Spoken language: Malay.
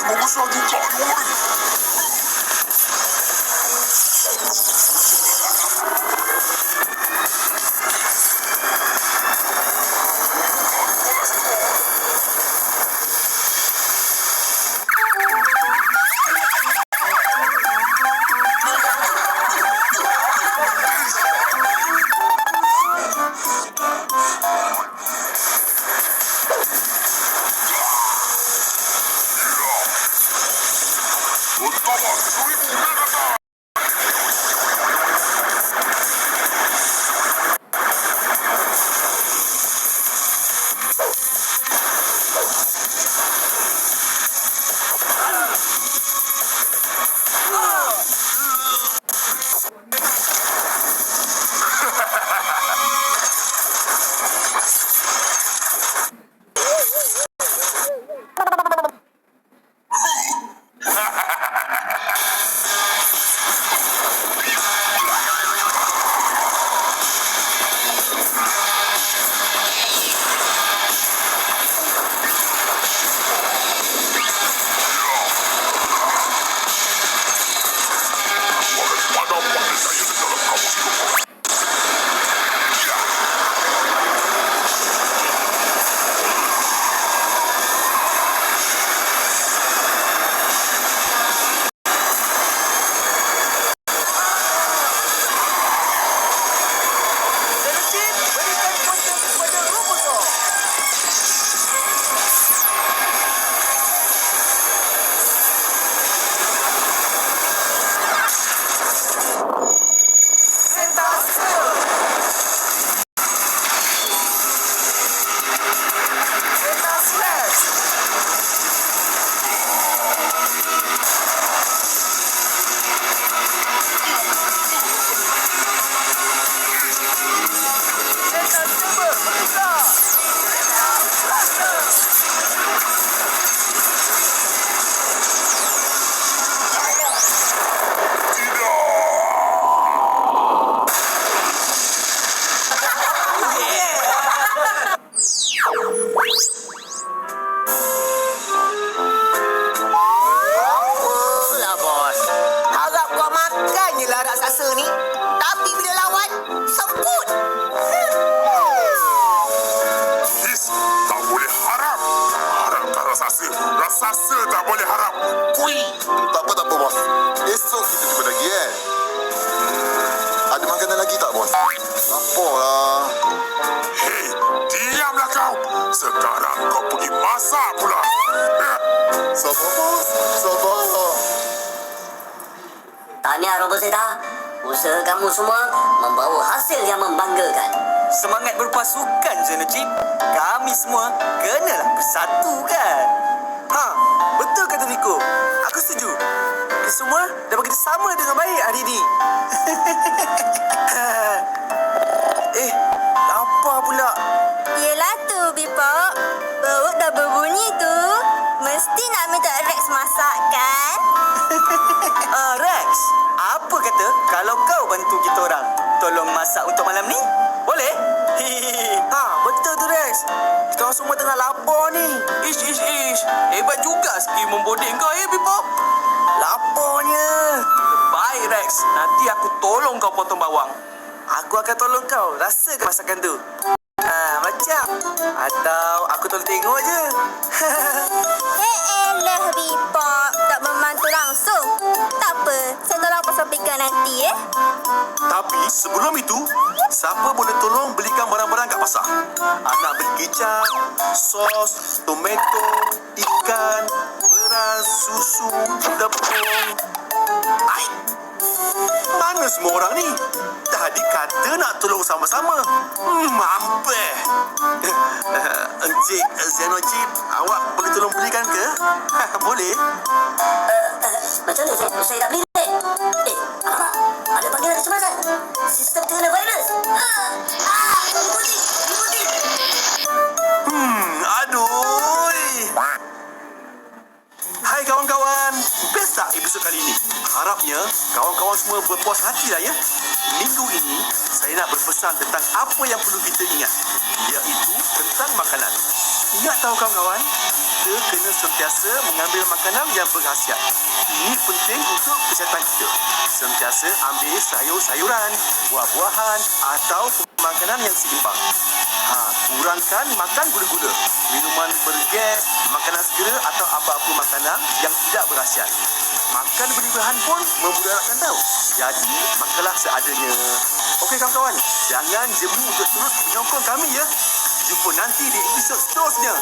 membesar juga ni. Bertambah 1000 megaton. raksasa ni. Tapi bila lawan, semput. His tak boleh harap. Harapkan raksasa. Raksasa tak boleh harap. Kui. Tak apa, bos. Esok kita jumpa lagi, Ada makanan lagi tak, bos? Laporlah. Hei, diamlah kau. Sekarang kau pergi masak pula. Sabar, bos. Sabar. Tahniah Roboseta. Usaha kamu semua membawa hasil yang membanggakan. Semangat berpasukan, Zenocip. Kami semua kenalah bersatu, kan? Betul kata Miko. Aku setuju. Kita semua dah bekerja sama dengan baik hari ini. Lapar pula. Yelah tu, Bipok. Perut dah berbunyi tu. Mesti nak minta Rex masak, kan? Rex, apa kata kalau kau bantu kita orang tolong masak untuk malam ni? Boleh? Betul tu, Rex. Kita orang semua tengah lapar ni. Ish. Hebat juga skill membodeng kau, Bipok. Laparnya. Baik, Rex. Nanti aku tolong kau potong bawang. Aku akan tolong kau rasakan masakan tu. Macam. Atau aku tolong tengok je. Elah, Bipok. Tak membantu langsung. Tak apa. Saya tolong pasapikan nanti, Tapi sebelum itu, siapa boleh tolong belikan barang-barang kat pasar? Nak beli kicap, sos, tomato, ikan, beras, susu, tepung. Mana semua orang ni? Tadi kata nak tolong sama-sama. Mampir. Encik Zenocip, awak boleh tolong belikan ke? Boleh? Macam mana saya tak beli, Dek? Alamak, ada panggilan kecemasan. Sistem terkena virus. Ibu. Aduh. Hai kawan-kawan, best tak episod kali ini? Harapnya kawan-kawan semua berpuas hati lah ya. Minggu ini saya nak berpesan tentang apa yang perlu kita ingat, iaitu tentang makanan. Ingat tahu kawan-kawan, kita kena sentiasa mengambil makanan yang berkhasiat. Ini penting untuk kesihatan kita. Sentiasa ambil sayur-sayuran, buah-buahan atau makanan yang seimbang. Kurangkan makan gula-gula, minuman bergas, makanan segera atau apa-apa makanan yang tidak berkhasiat. Makan berlebihan pun memudaratkan tau. Jadi, makanlah seadanya. Okey kawan-kawan, jangan jemu untuk terus menyokong kami ya. Jumpa nanti di episod seterusnya.